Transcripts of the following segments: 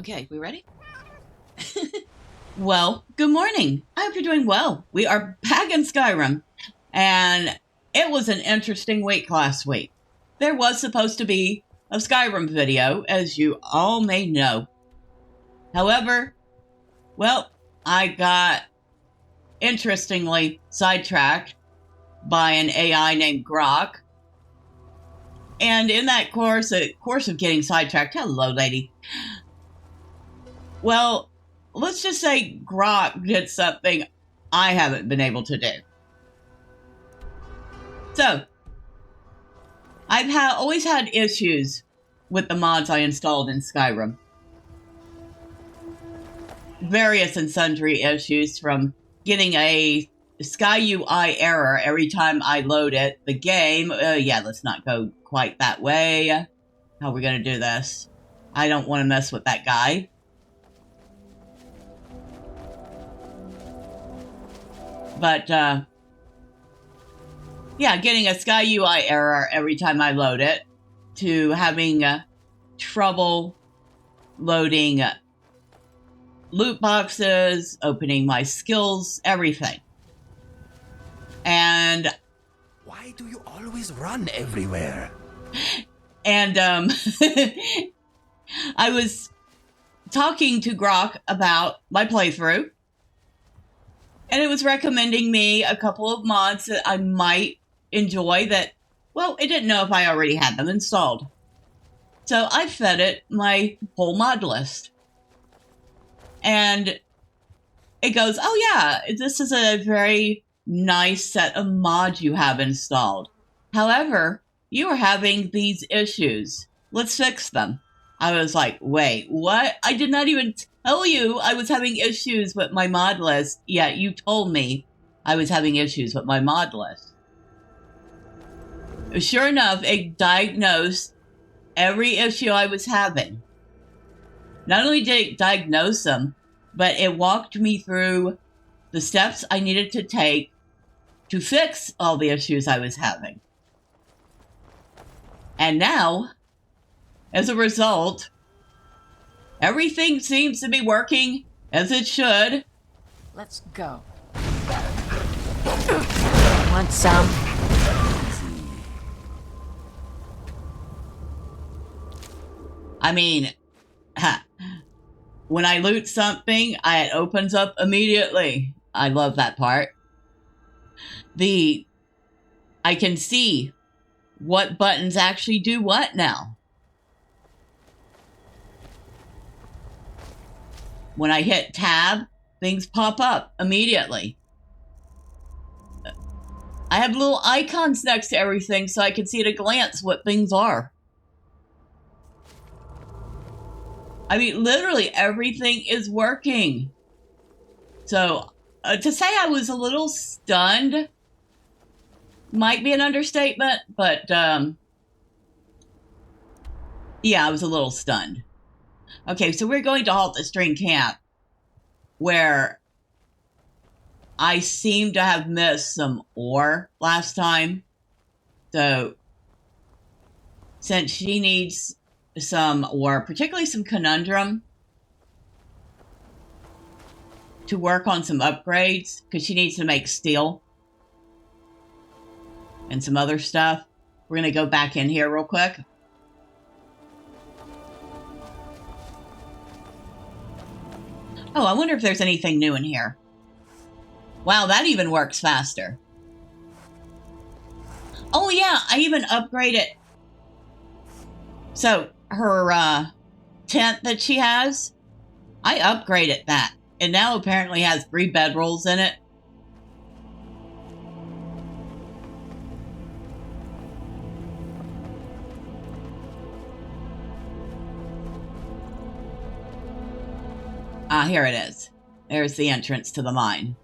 Okay, we ready? Well, good morning. I hope you're doing well. We are back in Skyrim, and it was an interesting week last week. There was supposed to be a Skyrim video, as you all may know. However, well, I got interestingly sidetracked by an AI named Grok. And in that course of getting sidetracked, hello, lady. Well, let's just say Grok did something I haven't been able to do. So, I've always had issues with the mods I installed in Skyrim. Various and sundry issues, from getting a Sky UI error every time I load it. The game, let's not go quite that way. How are we going to do this? I don't want to mess with that guy. But, getting a Sky UI error every time I load it, to having trouble loading loot boxes, opening my skills, everything. And why do you always run everywhere? And I was talking to Grok about my playthrough, and it was recommending me a couple of mods that I might enjoy that, well, it didn't know if I already had them installed. So I fed it my whole mod list. And it goes, oh yeah, this is a very nice set of mods you have installed. However, you are having these issues. Let's fix them. I was like, wait, what? I did not even tell you I was having issues with my mod list, yet you told me I was having issues with my mod list. Sure enough, it diagnosed every issue I was having. Not only did it diagnose them, but it walked me through the steps I needed to take to fix all the issues I was having. And now, as a result, everything seems to be working as it should. Let's go. Want some? I mean, when I loot something, it opens up immediately. I love that part. I can see what buttons actually do what now. When I hit tab, things pop up immediately. I have little icons next to everything so I can see at a glance what things are. I mean, literally everything is working. So, to say I was a little stunned might be an understatement, but, yeah, I was a little stunned. Okay, so we're going to halt the string camp, where I seem to have missed some ore last time. So, since she needs some ore, particularly some conundrum, to work on some upgrades, because she needs to make steel and some other stuff. We're going to go back in here real quick. Oh, I wonder if there's anything new in here. Wow, that even works faster. Oh yeah, I even upgraded. So, her tent that she has, I upgraded that. It now apparently has 3 bedrolls in it. Ah, here it is. There's the entrance to the mine.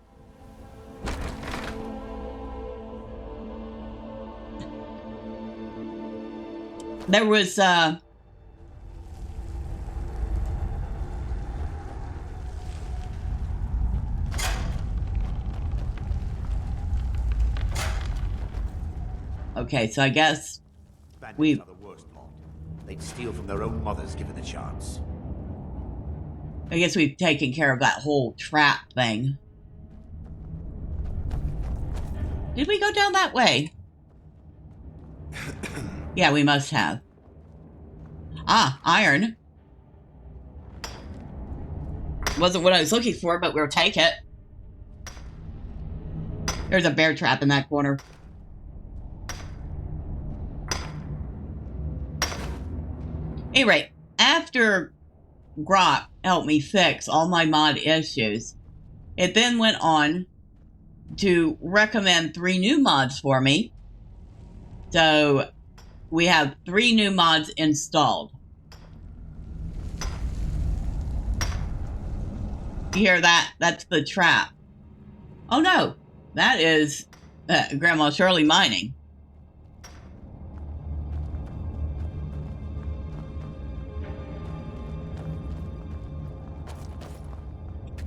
There was, okay, so I guess Bandits are the worst lot. They'd steal from their own mothers given the chance. I guess we've taken care of that whole trap thing. Did we go down that way? Yeah, we must have. Ah, iron. Wasn't what I was looking for, but we'll take it. There's a bear trap in that corner. Anyway, after Grok helped me fix all my mod issues, it then went on to recommend 3 new mods for me. So we have 3 new mods installed. You hear that? That's the trap. Oh no, that is Grandma Shirley mining.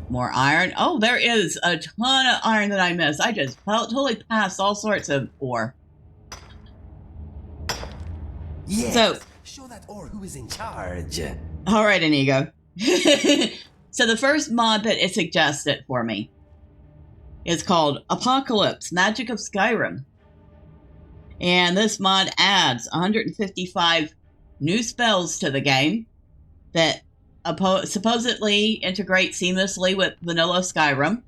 More iron. Oh, there is a ton of iron that I missed. I just totally passed all sorts of ore. Yes. So, show that ore who is in charge. All right, Inigo. So the first mod that it suggested for me is called Apocalypse, Magic of Skyrim. And this mod adds 155 new spells to the game that supposedly integrate seamlessly with vanilla Skyrim.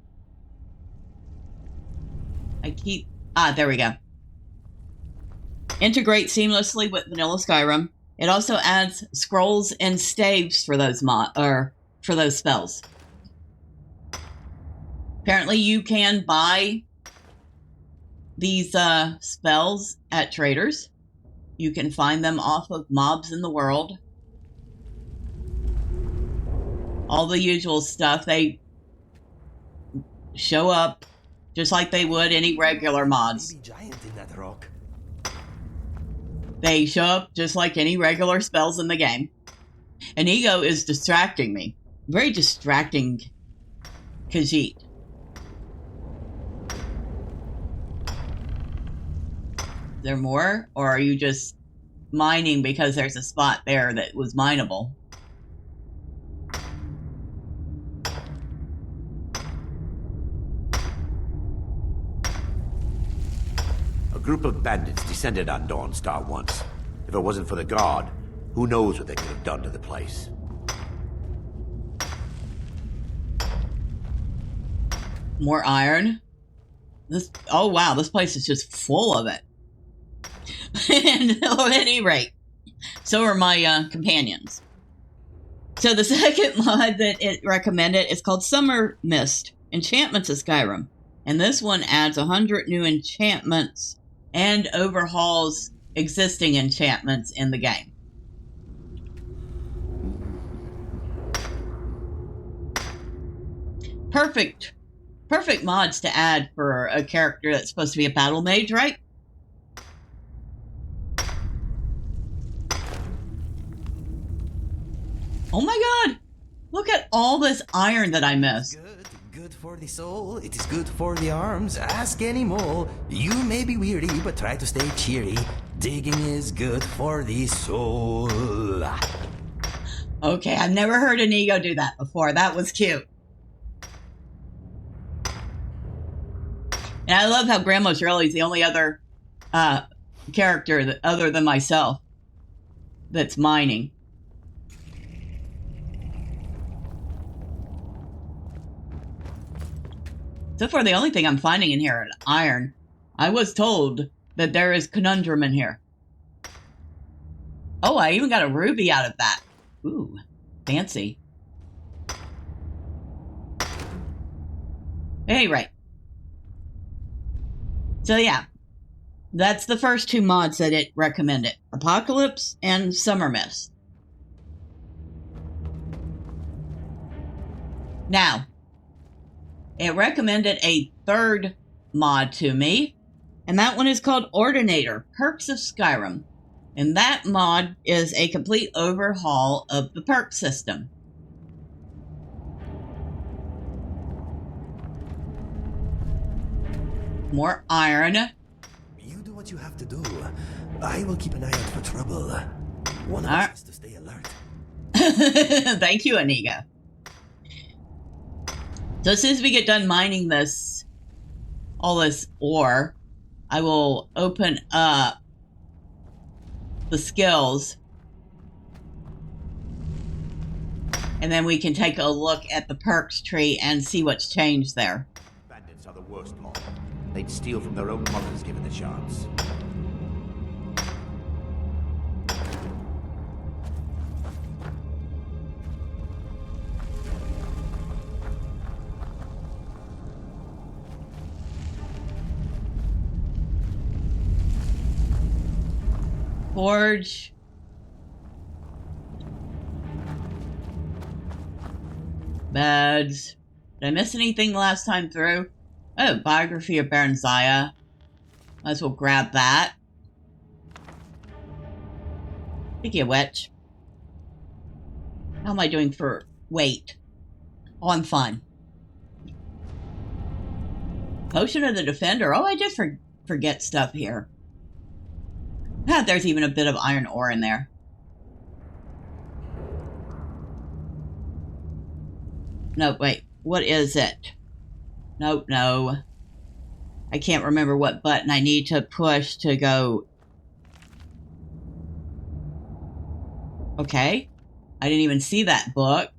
There we go. Integrate seamlessly with vanilla Skyrim. It also adds scrolls and staves for those for those spells. Apparently you can buy these spells at traders. You can find them off of mobs in the world. All the usual stuff. They show up just like they would any regular mods. Giant in that rock. They show up just like any regular spells in the game. Inigo is distracting me. Very distracting Khajiit. Is there more? Or are you just mining because there's a spot there that was mineable? A group of bandits descended on Dawnstar once. If it wasn't for the guard, who knows what they could have done to the place. More iron. Oh wow, this place is just full of it. And at any rate, so are my companions. So the second mod that it recommended is called Summer Mist, Enchantments of Skyrim. And this one adds 100 new enchantments and overhauls existing enchantments in the game. Perfect mods to add for a character that's supposed to be a battle mage, right? Oh my god! Look at all this iron that I missed. Good for the soul, it is good for the arms. Ask any mole. You may be weary, but try to stay cheery. Digging is good for the soul. Okay, I've never heard Inigo do that before. That was cute. And I love how Grandma Shirley's the only other character other than myself that's mining. So far, the only thing I'm finding in here is iron. I was told that there is conundrum in here. Oh, I even got a ruby out of that. Ooh, fancy. Anyway. So yeah, that's the first 2 mods that it recommended. Apocalypse and Summer Mist. Now, it recommended a 3rd mod to me, and that one is called Ordinator, Perks of Skyrim. And that mod is a complete overhaul of the perk system. More iron. You do what you have to do. I will keep an eye out for trouble. One of us has to stay alert. Thank you, Inigo. So as soon as we get done mining all this ore, I will open up the skills. And then we can take a look at the perks tree and see what's changed there. Bandits are the worst lot. They'd steal from their own mothers given the chance. Forge. Beds. Did I miss anything last time through? Oh, biography of Baron Zaya. Might as well grab that. Thank you, witch. How am I doing for weight? Oh, I'm fine. Potion of the Defender. Oh, I did forget stuff here. Ah, there's even a bit of iron ore in there. No, wait. What is it? Nope, no. I can't remember what button I need to push to go. Okay. I didn't even see that book.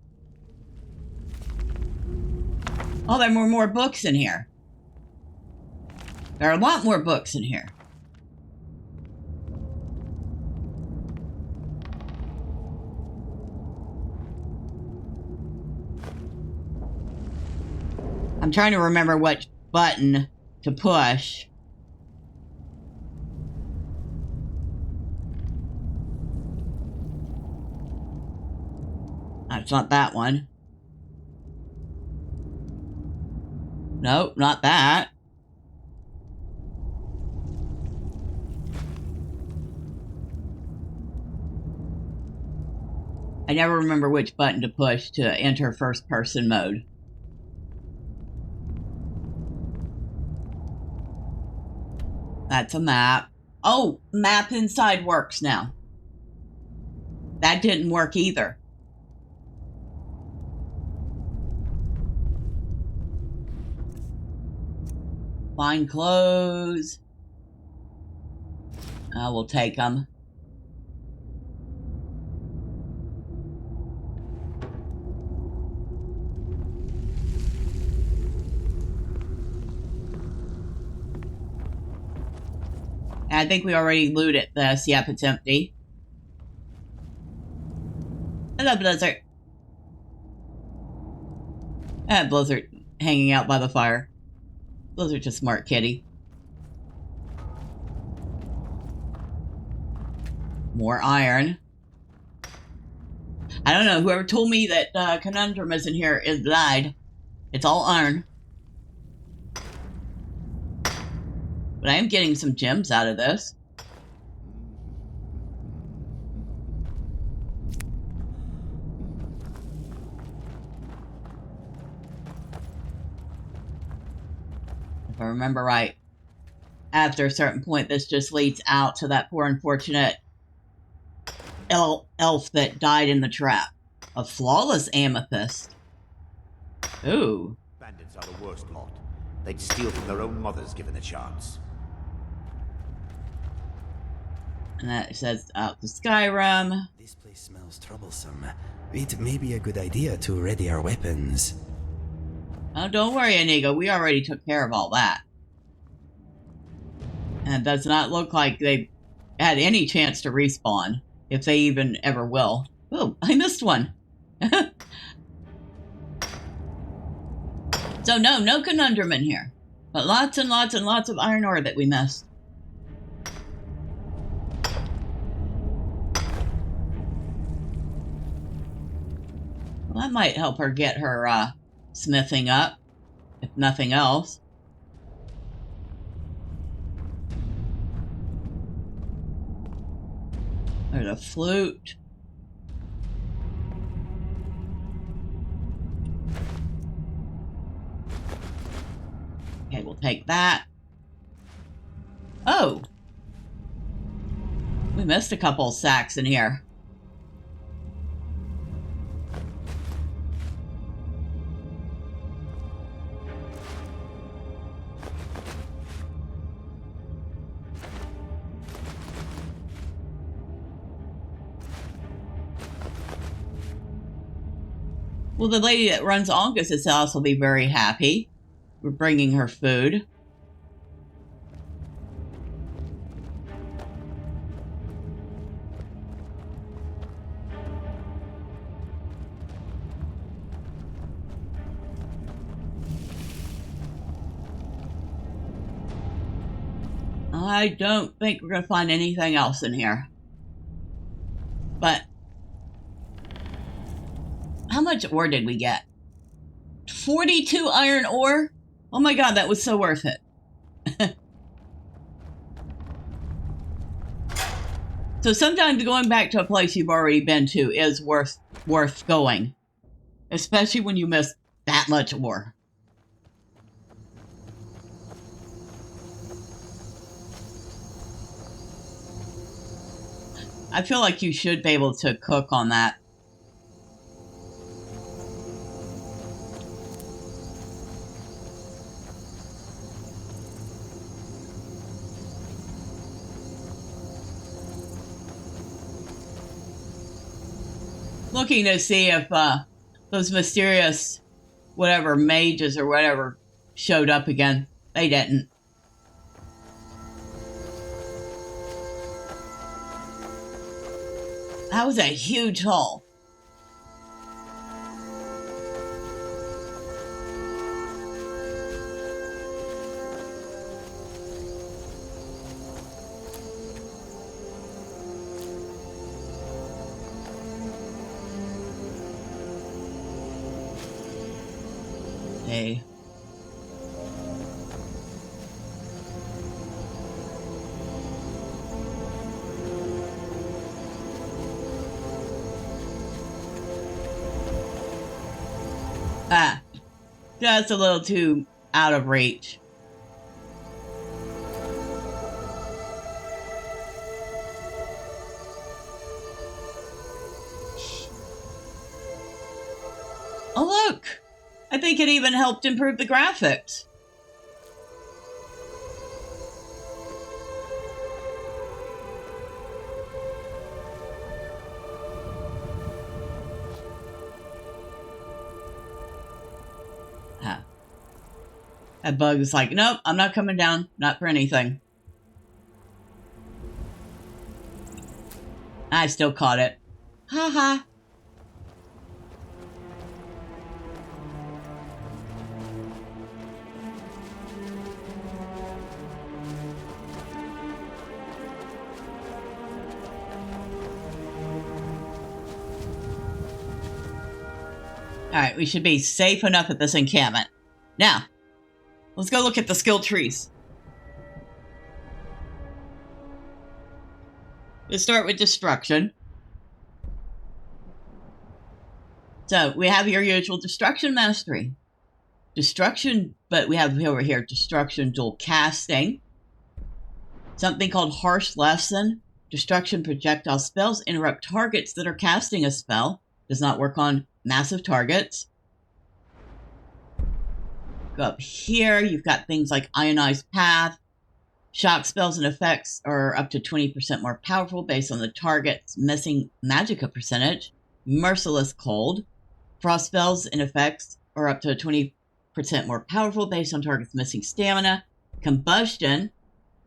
Oh, there are more books in here. There are a lot more books in here. I'm trying to remember what button to push. That's not that one. Nope, not that. I never remember which button to push to enter first person mode. That's a map. Oh, map inside works now. That didn't work either. Fine clothes. We'll take them. I think we already looted this. Yep, it's empty. Hello, Blizzard. Blizzard hanging out by the fire. Blizzard's a smart kitty. More iron. I don't know. Whoever told me that Conundrum isn't here is lied. It's all iron. But I am getting some gems out of this. If I remember right, after a certain point, this just leads out to that poor unfortunate elf that died in the trap. A flawless amethyst. Ooh. Bandits are the worst lot. They'd steal from their own mothers given the chance. And that says out to Skyrim. This place smells troublesome. It may be a good idea to ready our weapons. Oh, don't worry, Inigo. We already took care of all that. And it does not look like they had any chance to respawn. If they even ever will. Oh, I missed one. So no conundrum in here. But lots and lots and lots of iron ore that we missed. Well, that might help her get her smithing up, if nothing else. There's a flute. Okay, we'll take that. Oh! We missed a couple sacks in here. Well, the lady that runs August's house will be very happy. We're bringing her food. I don't think we're going to find anything else in here. But how much ore did we get? 42 iron ore? Oh my god, that was so worth it. So sometimes going back to a place you've already been to is worth going. Especially when you miss that much ore. I feel like you should be able to cook on that. Looking to see if those mysterious whatever mages or whatever showed up again. They didn't. That was a huge hole. Hey. Ah, just a little too out of reach. Oh, look! I think it even helped improve the graphics. That bug is like, nope, I'm not coming down. Not for anything. I still caught it. Ha ha. Alright, we should be safe enough at this encampment. Now, let's go look at the skill trees. Let's start with destruction. So, we have your usual destruction mastery. Destruction, but we have over here destruction dual casting. Something called harsh lesson. Destruction projectile spells interrupt targets that are casting a spell. Does not work on massive targets. Go up here, you've got things like ionized path. Shock spells and effects are up to 20% more powerful based on the target's missing magicka percentage. Merciless cold. Frost spells and effects are up to 20% more powerful based on target's missing stamina. Combustion.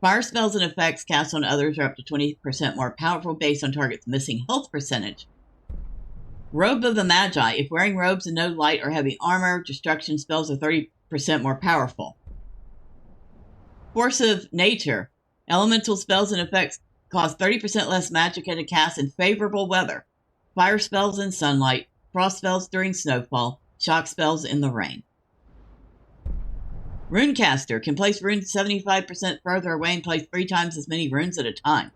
Fire spells and effects cast on others are up to 20% more powerful based on target's missing health percentage. Robe of the Magi. If wearing robes and no light or heavy armor, destruction spells are 30% more powerful. Force of Nature. Elemental spells and effects cost 30% less magicka to cast in favorable weather. Fire spells in sunlight. Frost spells during snowfall. Shock spells in the rain. Runecaster. Can place runes 75% further away and place 3 times as many runes at a time.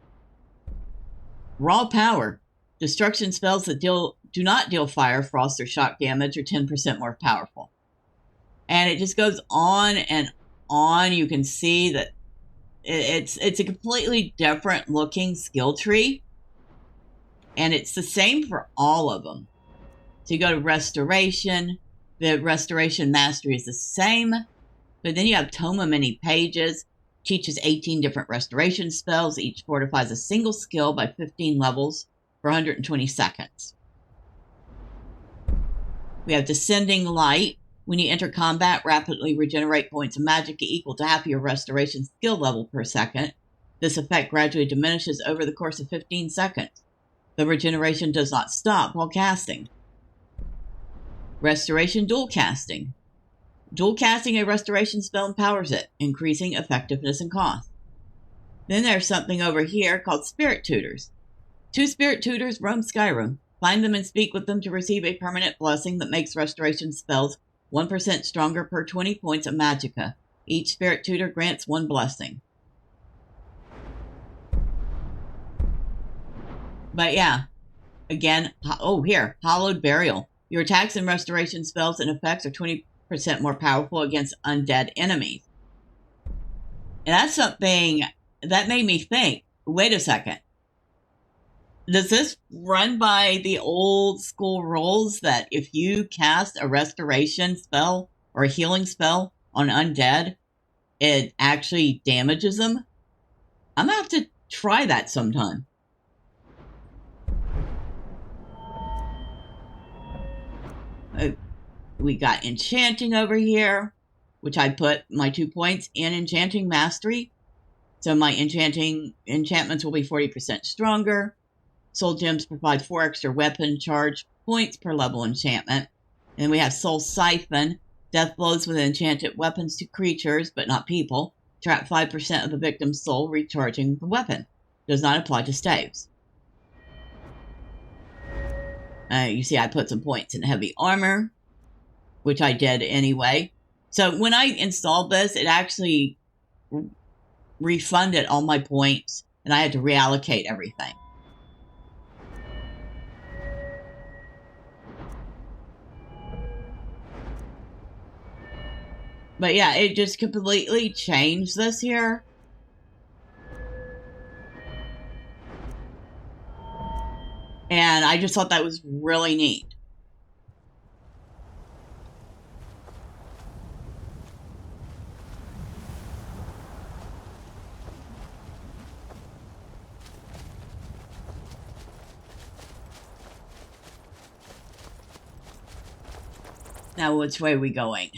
Raw Power. Destruction spells that do not deal fire, frost, or shock damage are 10% more powerful. And it just goes on and on. You can see that it's a completely different looking skill tree. And it's the same for all of them. So you go to Restoration. The Restoration Mastery is the same. But then you have Tome of Many Pages. Teaches 18 different restoration spells. Each fortifies a single skill by 15 levels for 120 seconds. We have Descending Light. When you enter combat, rapidly regenerate points of magic equal to half your restoration skill level per second. This effect gradually diminishes over the course of 15 seconds. The regeneration does not stop while casting. Restoration Dual Casting. Dual casting a restoration spell empowers it, increasing effectiveness and cost. Then there's something over here called Spirit Tutors. 2 Spirit Tutors roam Skyrim. Find them and speak with them to receive a permanent blessing that makes restoration spells 1% stronger per 20 points of magicka. Each Spirit Tutor grants 1 blessing. But yeah, again, here, Hallowed Burial. Your attacks and restoration spells and effects are 20% more powerful against undead enemies. And that's something that made me think, wait a second. Does this run by the old school rules that if you cast a restoration spell or a healing spell on undead, it actually damages them? I'm going to have to try that sometime. We got Enchanting over here, which I put my 2 points in Enchanting Mastery. So my enchantments will be 40% stronger. Soul Gems provide 4 extra weapon charge points per level enchantment. And then we have Soul Siphon. Death blows with enchanted weapons to creatures, but not people. Trap 5% of the victim's soul, recharging the weapon. Does not apply to staves. You see I put some points in Heavy Armor, which I did anyway. So when I installed this, it actually refunded all my points, and I had to reallocate everything. But yeah, it just completely changed this here. And I just thought that was really neat. Now, which way are we going?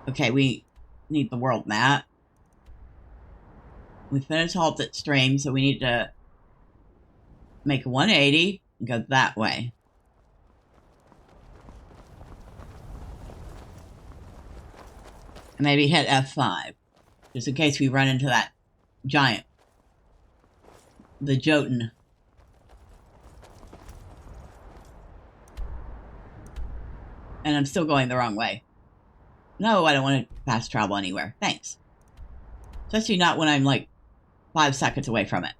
Okay, we need the world map. We finished Halted stream, so we need to make a 180 and go that way. And maybe hit F5, just in case we run into that giant. The Jotun. And I'm still going the wrong way. No, I don't want to fast travel anywhere. Thanks. Especially not when I'm like 5 seconds away from it.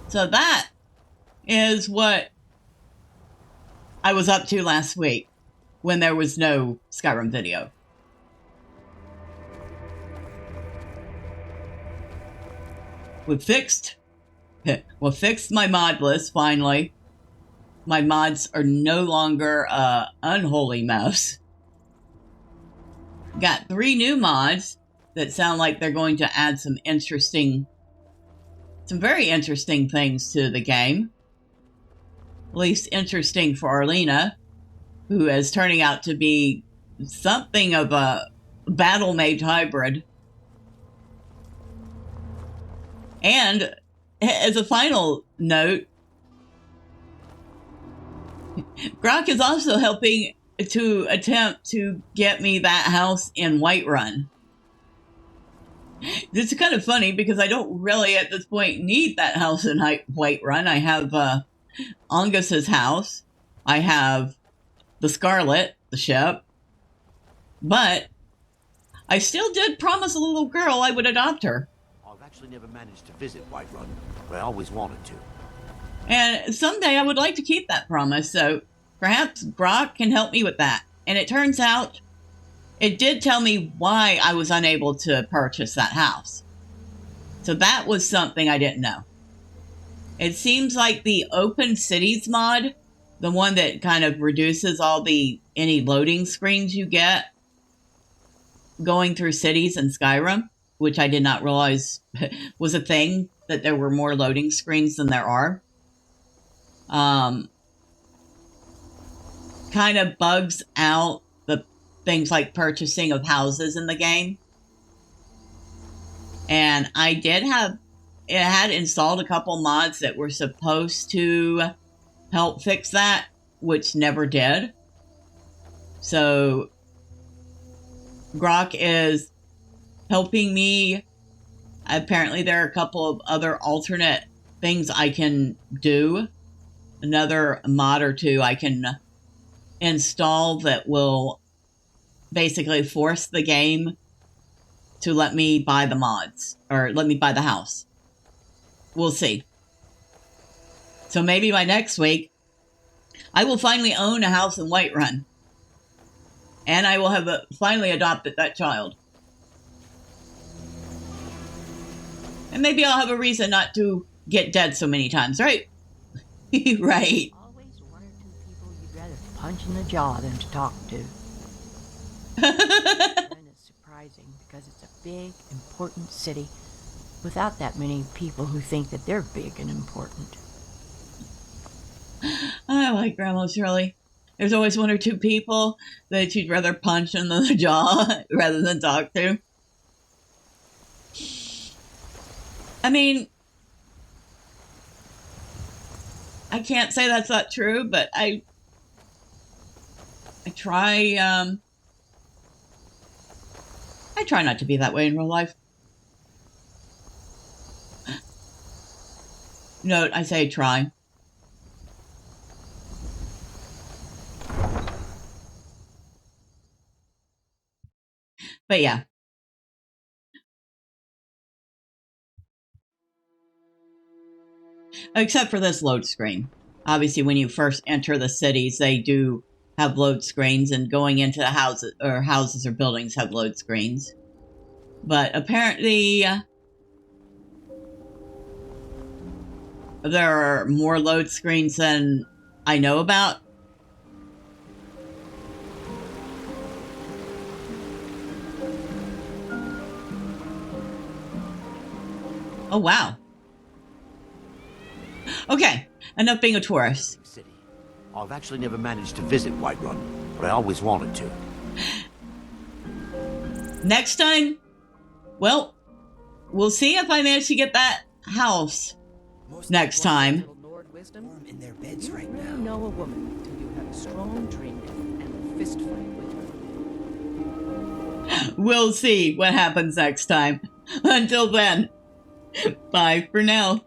So that is what I was up to last week when there was no Skyrim video. We fixed my mod list finally. My mods are no longer unholy mess. Got 3 new mods that sound like they're going to add some very interesting things to the game. At least interesting for Arlena, who is turning out to be something of a battle mage hybrid. And as a final note, Grok is also helping to attempt to get me that house in Whiterun. This is kind of funny because I don't really at this point need that house in Whiterun. I have Angus's house. I have the Scarlet, the ship. But I still did promise a little girl I would adopt her. I've actually never managed to visit Whiterun, but I always wanted to. And someday I would like to keep that promise, so perhaps Grok can help me with that. And it turns out it did tell me why I was unable to purchase that house. So that was something I didn't know. It seems like the Open Cities mod, the one that kind of reduces any loading screens you get going through cities in Skyrim, which I did not realize was a thing, that there were more loading screens than there are. Kind of bugs out the things like purchasing of houses in the game. And I had installed a couple mods that were supposed to help fix that, which never did. So Grok is helping me. Apparently there are a couple of other alternate things I can do. Another mod or two I can install that will basically force the game to let me buy the mods, or let me buy the house. We'll see. So maybe by next week, I will finally own a house in Whiterun. And I will have finally adopted that child. And maybe I'll have a reason not to get dead so many times, right? Right. Always one or two people you'd rather punch in the jaw than to talk to. And it's surprising because it's a big, important city without that many people who think that they're big and important. I like Grandma Shirley. There's always one or two people that you'd rather punch in the jaw rather than talk to. I mean, I can't say that's not true, but I try not to be that way in real life. Note, I say try. But yeah. Except for this load screen. Obviously, when you first enter the cities, they do have load screens, and going into the houses or buildings have load screens. But apparently, there are more load screens than I know about. Oh, wow. Okay, enough being a tourist. City. I've actually never managed to visit Whiterun, but I always wanted to. Next time, well, we'll see if I manage to get that house next time. Lord Wisdom in their beds right You now. know a woman until you have a strong drink and a fist fight with her. We'll see what happens next time. Until then, bye for now.